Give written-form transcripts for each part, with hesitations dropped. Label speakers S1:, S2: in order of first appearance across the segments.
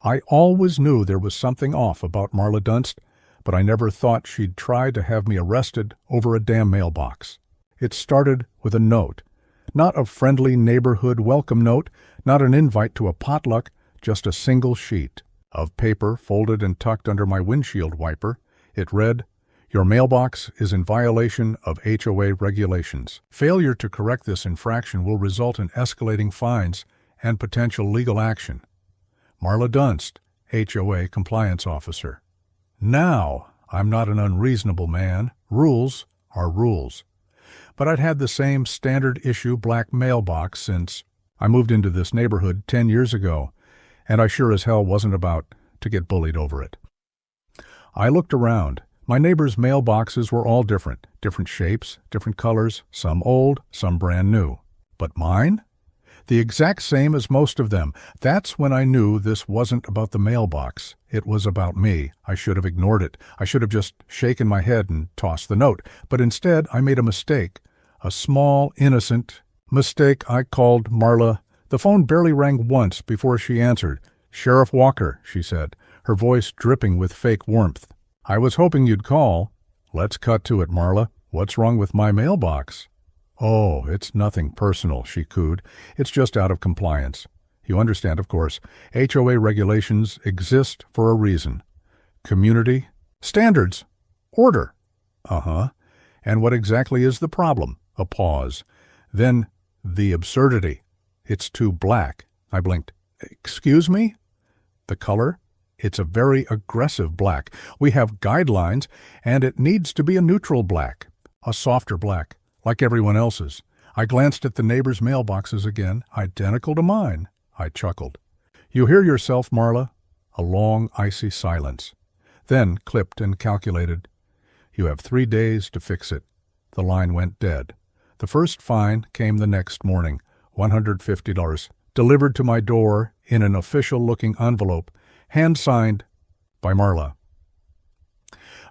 S1: I always knew there was something off about Marla Dunst, but I never thought she'd try to have me arrested over a damn mailbox. It started with a note. Not a friendly neighborhood welcome note, not an invite to a potluck, just a single sheet of paper folded and tucked under my windshield wiper. It read, "Your mailbox is in violation of HOA regulations. Failure to correct this infraction will result in escalating fines and potential legal action. Marla Dunst, HOA Compliance Officer." Now, I'm not an unreasonable man. Rules are rules. But I'd had the same standard issue black mailbox since I moved into this neighborhood 10 years ago, and I sure as hell wasn't about to get bullied over it. I looked around. My neighbors' mailboxes were all different shapes, different colors, some old, some brand new. But mine? The exact same as most of them. That's when I knew this wasn't about the mailbox. It was about me. I should have ignored it. I should have just shaken my head and tossed the note. But instead, I made a mistake. A small, innocent mistake. I called Marla. The phone barely rang once before she answered. "Sheriff Walker," she said, her voice dripping with fake warmth. "I was hoping you'd call." "Let's cut to it, Marla. What's wrong with my mailbox?" "Oh, it's nothing personal," she cooed. "It's just out of compliance. You understand, of course. HOA regulations exist for a reason. Community, standards, order." "Uh-huh. And what exactly is the problem?" A pause. Then, "The absurdity. It's too black." I blinked. "Excuse me?" "The color? It's a very aggressive black. We have guidelines, and it needs to be a neutral black, a softer black, like everyone else's." I glanced at the neighbors' mailboxes again, identical to mine. I chuckled. "You hear yourself, Marla?" A long, icy silence. Then clipped and calculated. "You have 3 days to fix it." The line went dead. The first fine came the next morning, $150, delivered to my door in an official-looking envelope, hand-signed by Marla.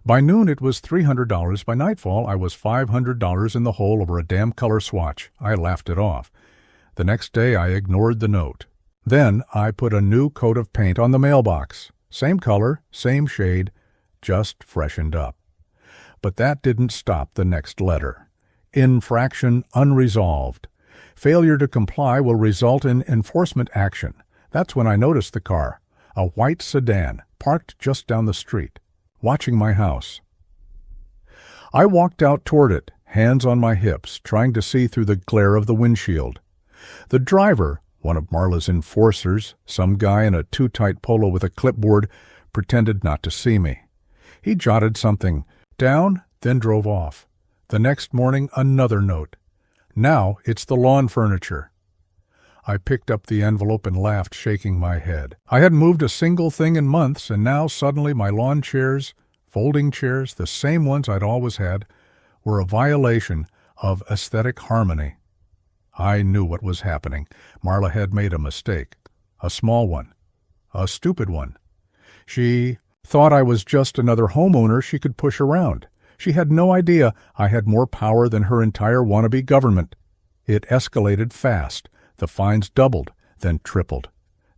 S1: By noon it was $300. By nightfall I was $500 in the hole over a damn color swatch. I laughed it off. The next day I ignored the note. Then I put a new coat of paint on the mailbox. Same color, same shade, just freshened up. But that didn't stop the next letter. Infraction unresolved. Failure to comply will result in enforcement action. That's when I noticed the car. A white sedan, parked just down the street, watching my house. I walked out toward it, hands on my hips, trying to see through the glare of the windshield. The driver, one of Marla's enforcers, some guy in a too-tight polo with a clipboard, pretended not to see me. He jotted something down, then drove off. The next morning, another note. Now it's the lawn furniture. I picked up the envelope and laughed, shaking my head. I hadn't moved a single thing in months, and now suddenly my lawn chairs, folding chairs, the same ones I'd always had, were a violation of aesthetic harmony. I knew what was happening. Marla had made a mistake. A small one. A stupid one. She thought I was just another homeowner she could push around. She had no idea I had more power than her entire wannabe government. It escalated fast. The fines doubled, then tripled.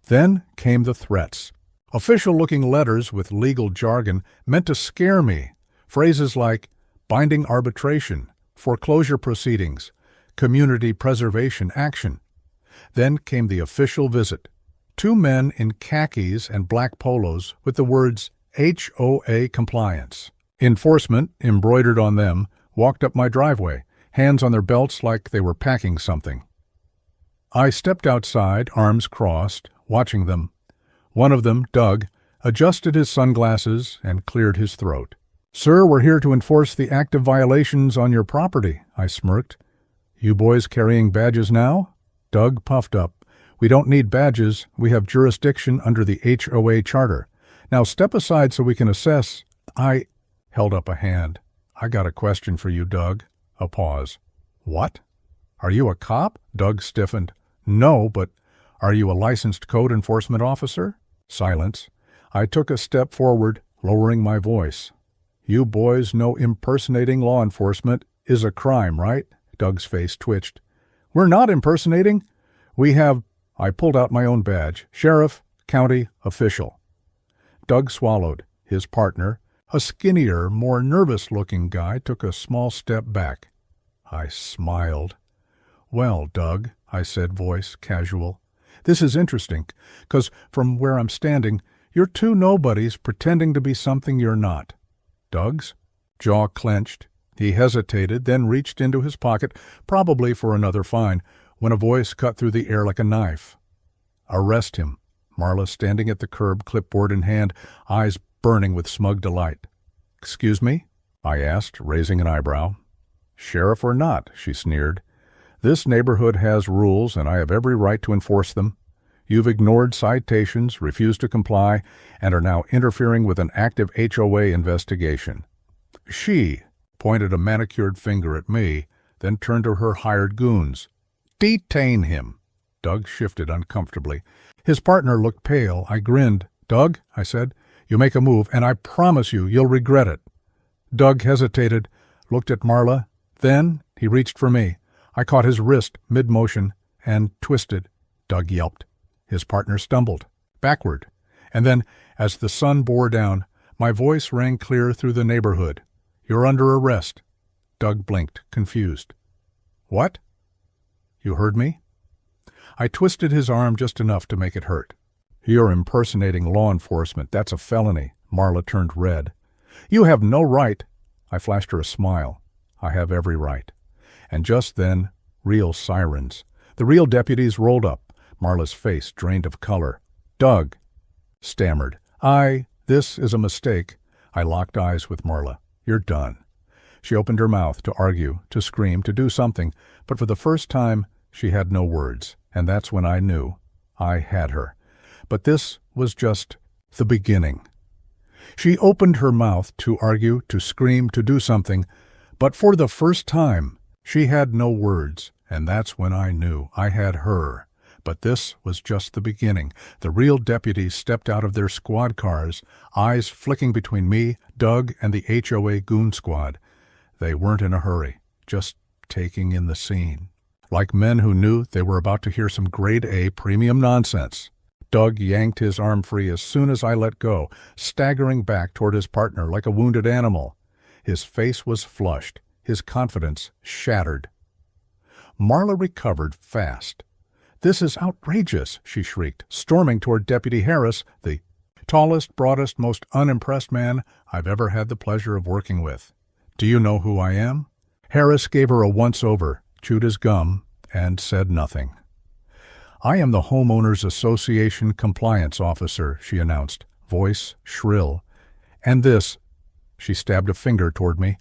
S1: Then came the threats. Official-looking letters with legal jargon meant to scare me. Phrases like binding arbitration, foreclosure proceedings, community preservation action. Then came the official visit. 2 men in khakis and black polos with the words HOA Compliance. Enforcement, embroidered on them, walked up my driveway, hands on their belts like they were packing something. I stepped outside, arms crossed, watching them. One of them, Doug, adjusted his sunglasses and cleared his throat. "Sir, we're here to enforce the active violations on your property," I smirked. "You boys carrying badges now?" Doug puffed up. "We don't need badges. We have jurisdiction under the HOA charter. Now step aside so we can assess." I held up a hand. "I got a question for you, Doug." A pause. "What? Are you a cop?" Doug stiffened. "No, but are you a licensed code enforcement officer?" Silence. I took a step forward, lowering my voice. "You boys know impersonating law enforcement is a crime, right?" Doug's face twitched. "We're not impersonating. We have—" I pulled out my own badge. "Sheriff, County official. Doug swallowed. His partner, a skinnier, more nervous-looking guy, took a small step back. I smiled. "Well, Doug," I said, voice casual, "this is interesting, 'cause from where I'm standing, you're two nobodies pretending to be something you're not." Doug's jaw clenched. He hesitated, then reached into his pocket, probably for another fine, when a voice cut through the air like a knife. "Arrest him." Marla, standing at the curb, clipboard in hand, eyes burning with smug delight. "Excuse me?" I asked, raising an eyebrow. "Sheriff or not," she sneered. "This neighborhood has rules, and I have every right to enforce them. You've ignored citations, refused to comply, and are now interfering with an active HOA investigation." She pointed a manicured finger at me, then turned to her hired goons. "Detain him." Doug shifted uncomfortably. His partner looked pale. I grinned. "Doug," I said, "you make a move, and I promise you'll regret it." Doug hesitated, looked at Marla. Then he reached for me. I caught his wrist mid-motion and twisted. Doug yelped. His partner stumbled backward. And then, as the sun bore down, my voice rang clear through the neighborhood. "You're under arrest." Doug blinked, confused. "What?" "You heard me?" I twisted his arm just enough to make it hurt. "You're impersonating law enforcement. That's a felony." Marla turned red. "You have no right." I flashed her a smile. "I have every right." And just then, real sirens. The real deputies rolled up. Marla's face drained of color. "Doug," stammered. This is a mistake." I locked eyes with Marla. "You're done." She opened her mouth to argue, to scream, to do something, but for the first time she had no words, and that's when I knew I had her. But this was just the beginning. She opened her mouth to argue, to scream, to do something, but for the first time she had no words, and that's when I knew I had her. But this was just the beginning. The real deputies stepped out of their squad cars, eyes flicking between me, Doug, and the HOA goon squad. They weren't in a hurry, just taking in the scene. Like men who knew they were about to hear some grade A premium nonsense. Doug yanked his arm free as soon as I let go, staggering back toward his partner like a wounded animal. His face was flushed, his confidence shattered. Marla recovered fast. "This is outrageous," she shrieked, storming toward Deputy Harris, the tallest, broadest, most unimpressed man I've ever had the pleasure of working with. "Do you know who I am?" Harris gave her a once-over, chewed his gum, and said nothing. "I am the Homeowners Association Compliance Officer," she announced, voice shrill. "And this," she stabbed a finger toward me,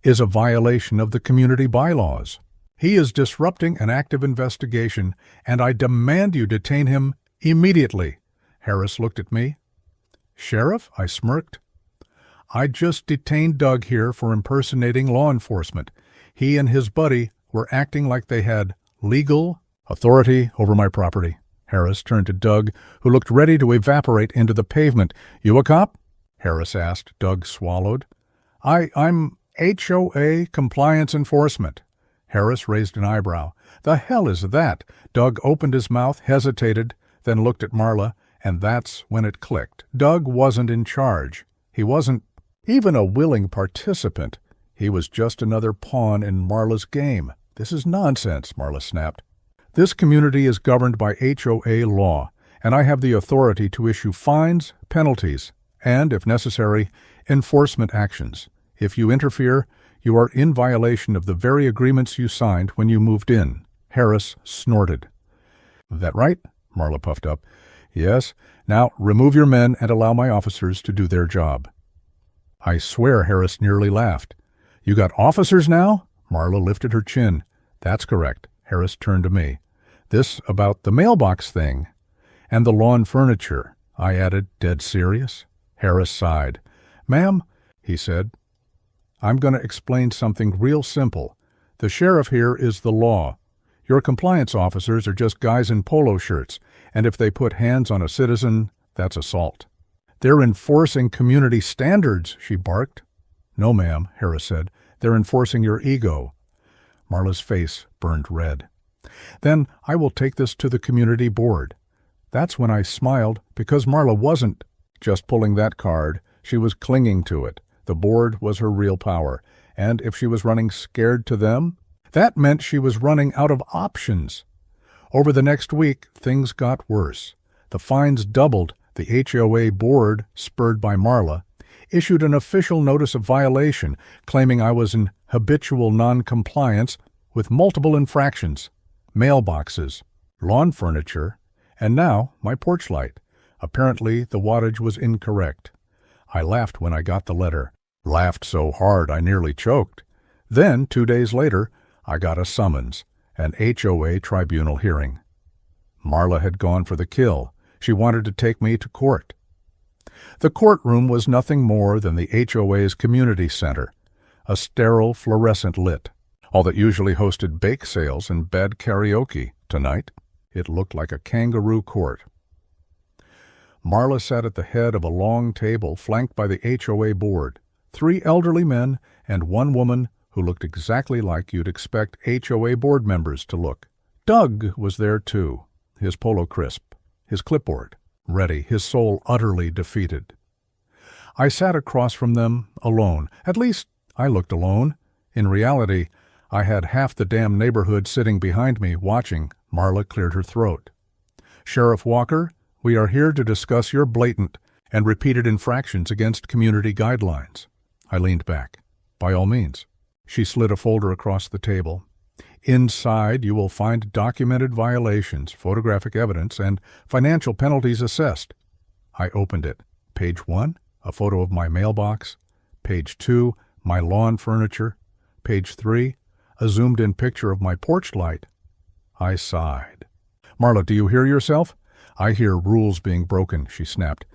S1: "is a violation of the community bylaws. He is disrupting an active investigation, and I demand you detain him immediately." Harris looked at me. "Sheriff?" I smirked. "I just detained Doug here for impersonating law enforcement. He and his buddy were acting like they had legal authority over my property." Harris turned to Doug, who looked ready to evaporate into the pavement. "You a cop?" Harris asked. Doug swallowed. I'm HOA Compliance Enforcement." Harris raised an eyebrow. "The hell is that?" Doug opened his mouth, hesitated, then looked at Marla, and that's when it clicked. Doug wasn't in charge. He wasn't even a willing participant. He was just another pawn in Marla's game. "This is nonsense," Marla snapped. "This community is governed by HOA law, and I have the authority to issue fines, penalties, and, if necessary, enforcement actions. If you interfere, you are in violation of the very agreements you signed when you moved in." Harris snorted. "That right?" Marla puffed up. "Yes. Now remove your men and allow my officers to do their job." I swear Harris nearly laughed. "You got officers now?" Marla lifted her chin. "That's correct." Harris turned to me. "This about the mailbox thing?" "And the lawn furniture," I added, dead serious. Harris sighed. "Ma'am," he said, "I'm going to explain something real simple. The sheriff here is the law. Your compliance officers are just guys in polo shirts, and if they put hands on a citizen, that's assault." "They're enforcing community standards," she barked. "No, ma'am," Harris said. "They're enforcing your ego." Marla's face burned red. "Then I will take this to the community board." That's when I smiled, because Marla wasn't just pulling that card. She was clinging to it. The board was her real power, and if she was running scared to them, that meant she was running out of options. Over the next week, things got worse. The fines doubled. The HOA board, spurred by Marla, issued an official notice of violation, claiming I was in habitual non-compliance with multiple infractions, mailboxes, lawn furniture, and now my porch light. Apparently, the wattage was incorrect. I laughed when I got the letter. Laughed so hard I nearly choked. Then, 2 days later, I got a summons, an HOA tribunal hearing. Marla had gone for the kill. She wanted to take me to court. The courtroom was nothing more than the HOA's community center, a sterile fluorescent lit. All that usually hosted bake sales and bad karaoke. Tonight, it looked like a kangaroo court. Marla sat at the head of a long table flanked by the HOA board, 3 elderly men and 1 woman who looked exactly like you'd expect HOA board members to look. Doug was there too, his polo crisp, his clipboard, ready, his soul utterly defeated. I sat across from them, alone. At least, I looked alone. In reality, I had half the damn neighborhood sitting behind me, watching. Marla cleared her throat. "Sheriff Walker, we are here to discuss your blatant and repeated infractions against community guidelines." I leaned back. "By all means." She slid a folder across the table. "Inside, you will find documented violations, photographic evidence, and financial penalties assessed." I opened it. Page 1, a photo of my mailbox. Page 2, my lawn furniture. Page 3, a zoomed-in picture of my porch light. I sighed. "Marla, do you hear yourself?" "I hear rules being broken," she snapped.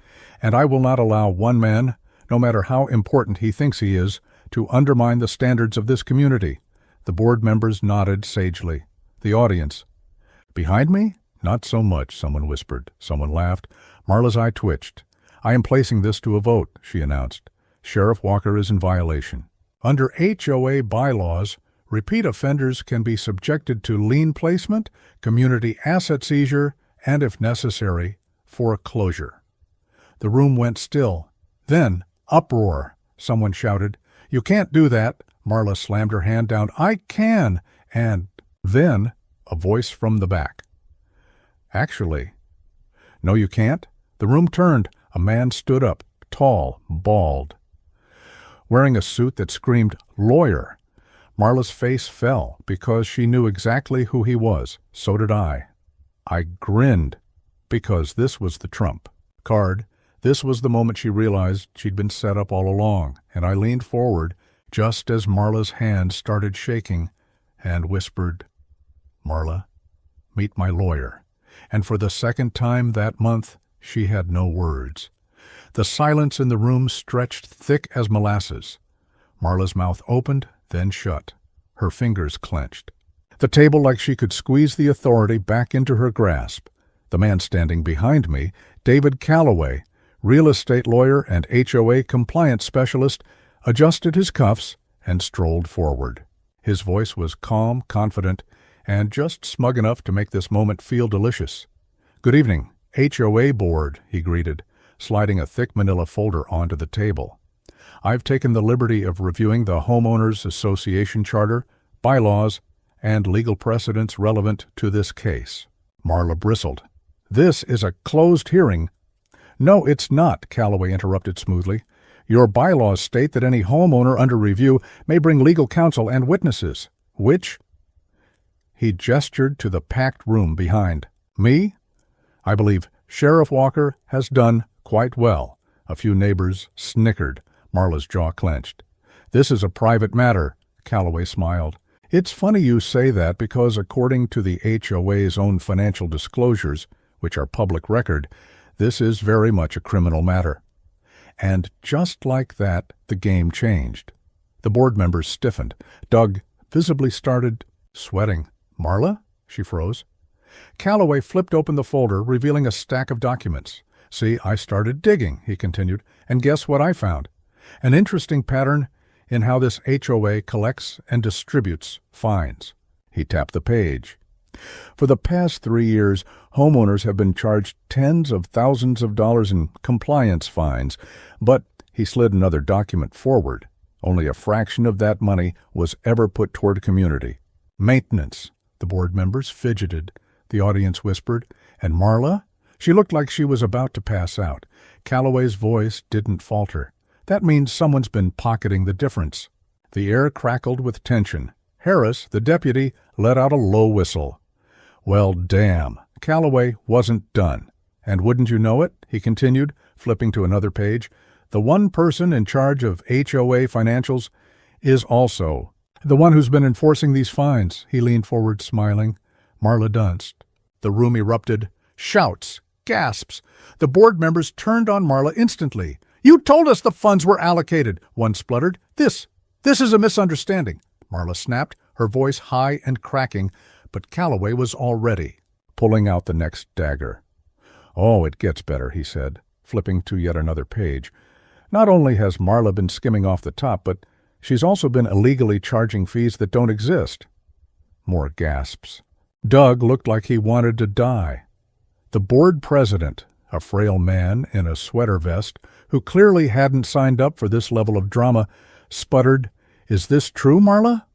S1: "And I will not allow one man, no matter how important he thinks he is, to undermine the standards of this community." The board members nodded sagely. The audience. "Behind me?" "Not so much," someone whispered. Someone laughed. Marla's eye twitched. "I am placing this to a vote," she announced. "Sheriff Walker is in violation. Under HOA bylaws, repeat offenders can be subjected to lien placement, community asset seizure, and, if necessary, foreclosure." The room went still. Then, uproar. Someone shouted, "You can't do that." Marla slammed her hand down. "I can!" And then a voice from the back. "Actually, no, you can't." The room turned. A man stood up, tall, bald, wearing a suit that screamed, "Lawyer." Marla's face fell because she knew exactly who he was. So did I. I grinned because this was the trump card. This was the moment she realized she'd been set up all along, and I leaned forward just as Marla's hand started shaking and whispered, "Marla, meet my lawyer." And for the second time that month, she had no words. The silence in the room stretched thick as molasses. Marla's mouth opened, then shut. Her fingers clenched. The table like she could squeeze the authority back into her grasp. The man standing behind me, David Calloway, real estate lawyer and HOA compliance specialist, adjusted his cuffs and strolled forward. His voice was calm, confident, and just smug enough to make this moment feel delicious. "Good evening, HOA board," he greeted, sliding a thick manila folder onto the table. "I've taken the liberty of reviewing the Homeowners Association Charter, bylaws, and legal precedents relevant to this case." Marla bristled. "This is a closed hearing." "No, it's not," Calloway interrupted smoothly. "Your bylaws state that any homeowner under review may bring legal counsel and witnesses, which—" He gestured to the packed room behind. "Me? I believe Sheriff Walker has done quite well." A few neighbors snickered. Marla's jaw clenched. "This is a private matter," Calloway smiled. "It's funny you say that because according to the HOA's own financial disclosures, which are public record, this is very much a criminal matter." And just like that, the game changed. The board members stiffened. Doug visibly started sweating. "Marla?" She froze. Calloway flipped open the folder, revealing a stack of documents. "See, I started digging," he continued, "and guess what I found? An interesting pattern in how this HOA collects and distributes fines." He tapped the page. For the past 3 years, homeowners have been charged tens of thousands of dollars in compliance fines, but he slid another document forward. Only a fraction of that money was ever put toward community. Maintenance. The board members fidgeted. The audience whispered. And Marla? She looked like she was about to pass out. Calloway's voice didn't falter. That means someone's been pocketing the difference. The air crackled with tension. Harris, the deputy, let out a low whistle. Well, damn. Calloway wasn't done. And wouldn't you know it, he continued, flipping to another page, the one person in charge of HOA financials is also the one who's been enforcing these fines. He leaned forward, smiling. Marla Dunst. The room erupted. Shouts. Gasps. The board members turned on Marla instantly. You told us the funds were allocated, one spluttered. This is a misunderstanding. Marla snapped, her voice high and cracking, but Calloway was already pulling out the next dagger. Oh, it gets better, he said, flipping to yet another page. Not only has Marla been skimming off the top, but she's also been illegally charging fees that don't exist. More gasps. Doug looked like he wanted to die. The board president, a frail man in a sweater vest, who clearly hadn't signed up for this level of drama, sputtered, "Is this true, Marla?"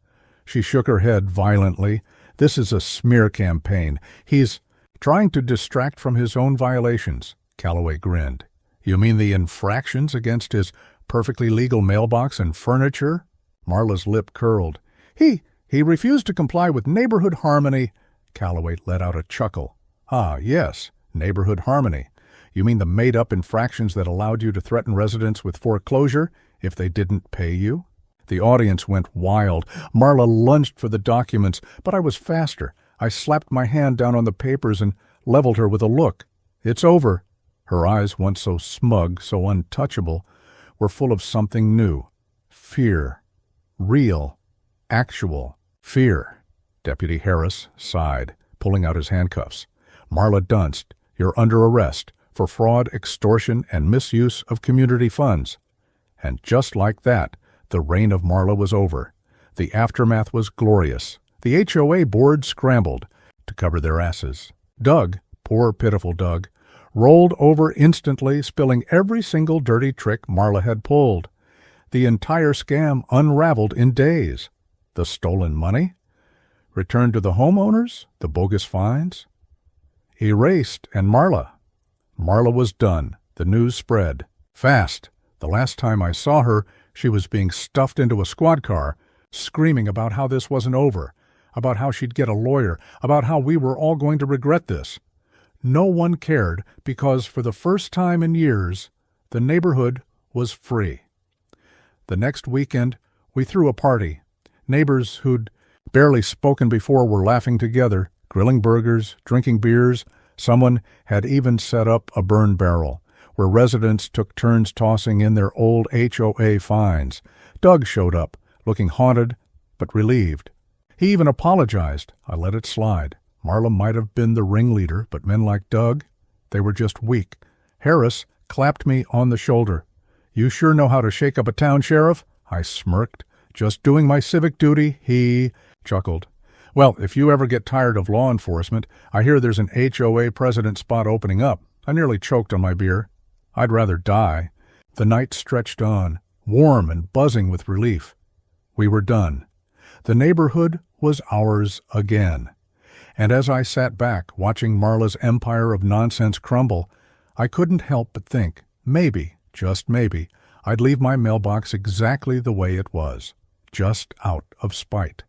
S1: She shook her head violently. "This is a smear campaign. He's trying to distract from his own violations." Calloway grinned. "You mean the infractions against his perfectly legal mailbox and furniture?" Marla's lip curled. He refused to comply with neighborhood harmony." Calloway let out a chuckle. "Ah, yes, neighborhood harmony. You mean the made-up infractions that allowed you to threaten residents with foreclosure if they didn't pay you?" The audience went wild. Marla lunged for the documents, but I was faster. I slapped my hand down on the papers and leveled her with a look. "It's over." Her eyes, once so smug, so untouchable, were full of something new. Fear. Real. Actual. Fear. Deputy Harris sighed, pulling out his handcuffs. "Marla Dunst, you're under arrest for fraud, extortion, and misuse of community funds." And just like that, the reign of Marla was over. The aftermath was glorious. The HOA board scrambled to cover their asses. Doug, poor pitiful Doug, rolled over instantly, spilling every single dirty trick Marla had pulled. The entire scam unraveled in days. The stolen money? Returned to the homeowners? The bogus fines? Erased, and Marla was done. The news spread. Fast. The last time I saw her, she was being stuffed into a squad car, screaming about how this wasn't over, about how she'd get a lawyer, about how we were all going to regret this. No one cared because for the first time in years, the neighborhood was free. The next weekend, we threw a party. Neighbors who'd barely spoken before were laughing together, grilling burgers, drinking beers. Someone had even set up a burn barrel, where residents took turns tossing in their old HOA fines. Doug showed up, looking haunted but relieved. He even apologized. I let it slide. Marla might have been the ringleader, but men like Doug, they were just weak. Harris clapped me on the shoulder. "You sure know how to shake up a town, Sheriff?" I smirked. "Just doing my civic duty," he chuckled. "Well, if you ever get tired of law enforcement, I hear there's an HOA president spot opening up." I nearly choked on my beer. I'd rather die. The night stretched on, warm and buzzing with relief. We were done. The neighborhood was ours again. And as I sat back, watching Marla's empire of nonsense crumble, I couldn't help but think, maybe, just maybe, I'd leave my mailbox exactly the way it was, just out of spite.